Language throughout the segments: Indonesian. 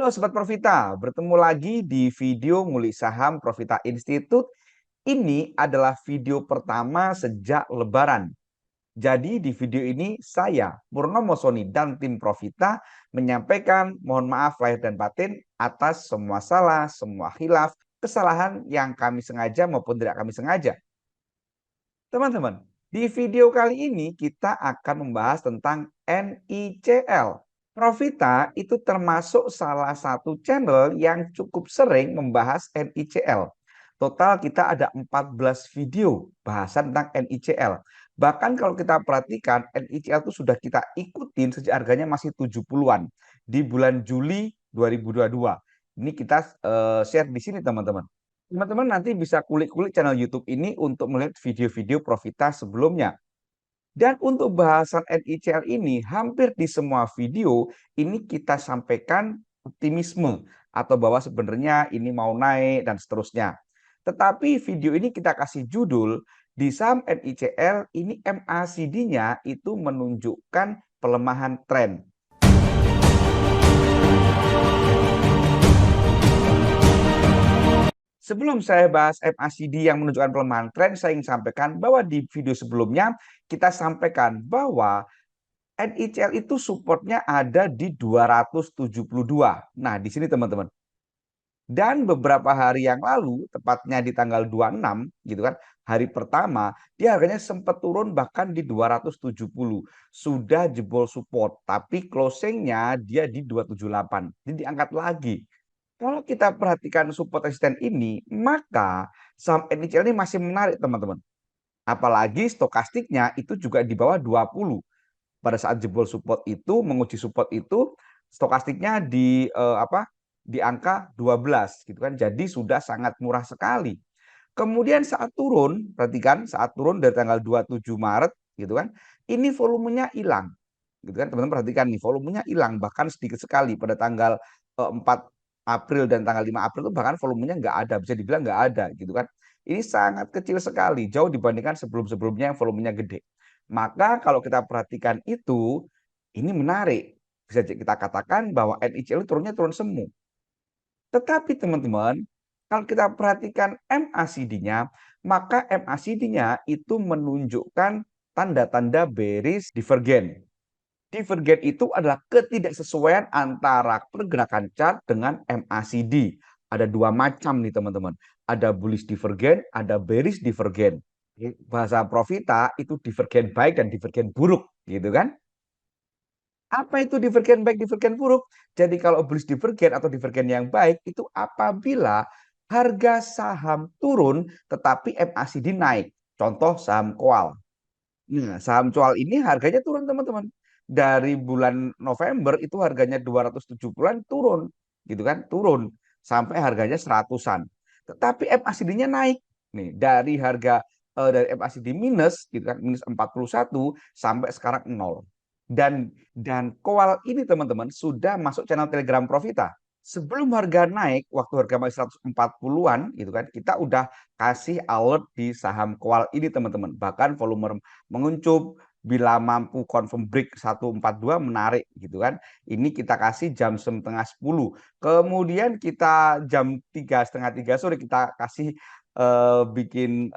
Halo Sobat Profita, bertemu lagi di video ngulik saham Profita Institute. Ini adalah video pertama sejak Lebaran. Jadi di video ini saya, Purnomo Soni dan tim Profita menyampaikan mohon maaf lahir dan batin atas semua salah, semua khilaf, kesalahan yang kami sengaja maupun tidak kami sengaja. Teman-teman, di video kali ini kita akan membahas tentang NICL. Profita itu termasuk salah satu channel yang cukup sering membahas NICL. Total kita ada 14 video bahasan tentang NICL. Bahkan kalau kita perhatikan NICL itu sudah kita ikutin sejak harganya masih 70-an di bulan Juli 2022. Ini kita share di sini teman-teman. Teman-teman nanti bisa kulik-kulik channel YouTube ini untuk melihat video-video Profita sebelumnya. Dan untuk bahasan NICL ini, hampir di semua video ini kita sampaikan optimisme atau bahwa sebenarnya ini mau naik dan seterusnya. Tetapi video ini kita kasih judul, di saham NICL ini MACD-nya itu menunjukkan pelemahan tren. Sebelum saya bahas MACD yang menunjukkan pelemahan tren, saya ingin sampaikan bahwa di video sebelumnya kita sampaikan bahwa NICL itu supportnya ada di 272. Nah, di sini teman-teman. Dan beberapa hari yang lalu, tepatnya di tanggal 26, gitu kan, hari pertama, dia harganya sempat turun bahkan di 270. Sudah jebol support, tapi closingnya dia di 278. Jadi diangkat lagi. Kalau kita perhatikan support resisten ini, maka saham NICL ini masih menarik, teman-teman. Apalagi stokastiknya itu juga di bawah 20. Pada saat jebol support itu, menguji support itu, stokastiknya di angka 12 gitu kan. Jadi sudah sangat murah sekali. Kemudian saat turun, perhatikan saat turun dari tanggal 27 Maret gitu kan, ini volumenya hilang. Gitu kan, teman-teman perhatikan nih, volumenya hilang bahkan sedikit sekali pada tanggal 4 April dan tanggal 5 April itu bahkan volumenya nggak ada, bisa dibilang nggak ada gitu kan. Ini sangat kecil sekali, jauh dibandingkan sebelum-sebelumnya yang volumenya gede. Maka kalau kita perhatikan itu, ini menarik. Bisa kita katakan bahwa NICL turunnya turun semu. Tetapi teman-teman, kalau kita perhatikan MACD-nya, maka MACD-nya itu menunjukkan tanda-tanda bearish divergen. Divergen itu adalah ketidaksesuaian antara pergerakan chart dengan MACD. Ada dua macam nih teman-teman. Ada bullish divergen, ada bearish divergen. Bahasa Profita itu divergen baik dan divergen buruk, gitu kan? Apa itu divergen baik, divergen buruk? Jadi kalau bullish divergen atau divergen yang baik itu apabila harga saham turun tetapi MACD naik. Contoh saham Koal. Nah, saham Coal ini harganya turun teman-teman. Dari bulan November itu harganya 270-an turun, gitu kan? Turun sampai harganya 100-an. Tetapi MACD-nya naik. Nih, dari MACD minus gitu kan, minus 41 sampai sekarang 0. Dan Coal ini teman-teman sudah masuk channel Telegram Profita. Sebelum harga naik, waktu harga masih 140-an gitu kan, kita udah kasih alert di saham Coal ini teman-teman. Bahkan volume menguncup, bila mampu confirm break 142 menarik gitu kan. Ini kita kasih jam setengah 10. Kemudian kita jam 3, setengah 3 sore kita kasih bikin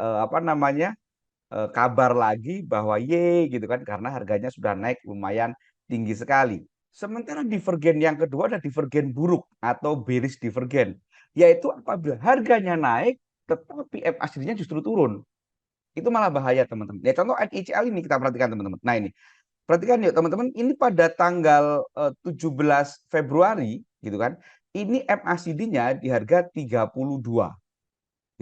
kabar lagi bahwa ye gitu kan, karena harganya sudah naik lumayan tinggi sekali. Sementara divergen yang kedua ada divergen buruk atau bearish divergen, yaitu apabila harganya naik tetapi MACD-nya justru turun. Itu malah bahaya teman-teman. Ya contoh NICL ini kita perhatikan teman-teman. Nah ini, perhatikan yuk teman-teman, ini pada tanggal 17 Februari gitu kan. Ini MACD-nya di harga 32.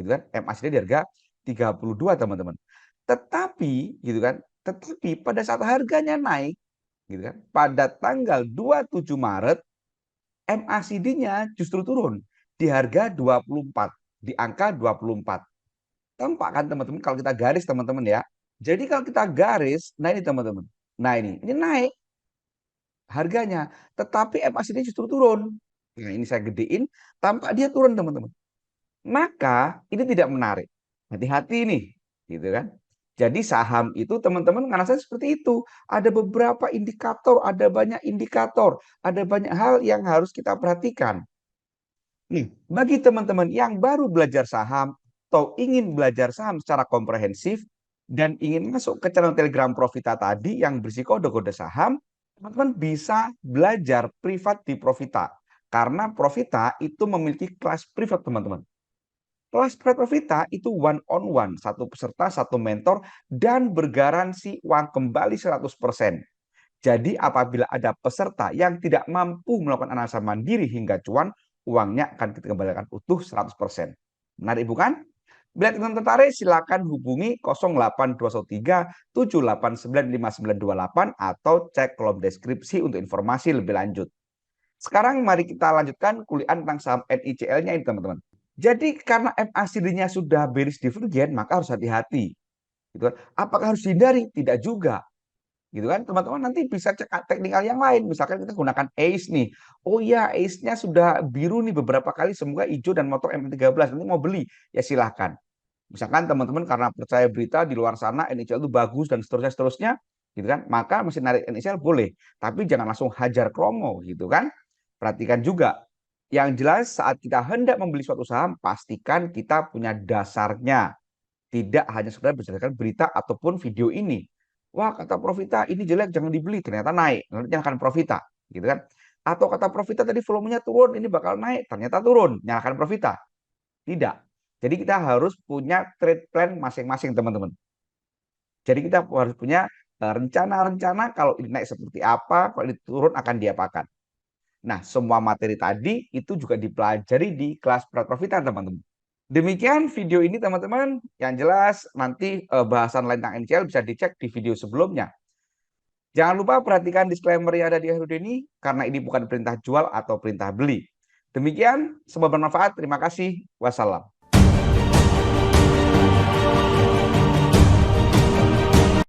Gitu kan? MACD di harga 32 teman-teman. Tetapi gitu kan, tetapi pada saat harganya naik gitu kan, pada tanggal 27 Maret MACD-nya justru turun di harga 24, di angka 24. Tampak kan teman-teman kalau kita garis teman-teman ya. Jadi kalau kita garis, nah ini teman-teman. Nah ini naik harganya, tetapi MACD justru turun. Nah ini saya gedein, tampak dia turun teman-teman. Maka ini tidak menarik. Hati-hati nih, gitu kan. Jadi saham itu teman-teman ngerasa seperti itu. Ada beberapa indikator, ada banyak indikator, ada banyak hal yang harus kita perhatikan. Nih, bagi teman-teman yang baru belajar saham atau ingin belajar saham secara komprehensif dan ingin masuk ke channel Telegram Profita tadi yang berisi kode-kode saham, teman-teman bisa belajar privat di Profita. Karena Profita itu memiliki kelas privat, teman-teman. Kelas privat Profita itu one on one, satu peserta, satu mentor, dan bergaransi uang kembali 100%. Jadi apabila ada peserta yang tidak mampu melakukan analisa mandiri hingga cuan, uangnya akan kita kembalikan utuh 100%. Menarik bukan? Bila teman tertarik, silakan hubungi 08213 7895928 atau cek kolom deskripsi untuk informasi lebih lanjut. Sekarang mari kita lanjutkan kuliah tentang saham NICL-nya ini, teman-teman. Jadi karena MACD-nya sudah bearish divergen, maka harus hati-hati. Gitu kan? Apakah harus dihindari? Tidak juga. Gitu kan, teman-teman nanti bisa cek teknikal yang lain. Misalkan kita gunakan ACE nih. Oh iya, ACE-nya sudah biru nih beberapa kali, semoga hijau dan motor M13. Nanti mau beli, ya silahkan. Misalkan teman-teman karena percaya berita di luar sana NICL itu bagus dan seterusnya, gitu kan, maka mesin narik NICL boleh. Tapi jangan langsung hajar kromo, gitu kan. Perhatikan juga. Yang jelas saat kita hendak membeli suatu saham, pastikan kita punya dasarnya. Tidak hanya sekedar berdasarkan berita ataupun video ini. Wah, kata Profita ini jelek, jangan dibeli. Ternyata naik. Nanti nyalakan Profita, gitu kan? Atau kata Profita tadi volumenya turun, ini bakal naik. Ternyata turun, nyalakan Profita. Tidak. Jadi kita harus punya trade plan masing-masing, teman-teman. Jadi kita harus punya rencana-rencana kalau ini naik seperti apa, kalau ini turun akan diapakan. Nah, semua materi tadi itu juga dipelajari di kelas Profita, teman-teman. Demikian video ini, teman-teman. Yang jelas nanti bahasan lain tentang NCL bisa dicek di video sebelumnya. Jangan lupa perhatikan disclaimer yang ada di akhir video ini, karena ini bukan perintah jual atau perintah beli. Demikian, semoga bermanfaat. Terima kasih. Wassalam.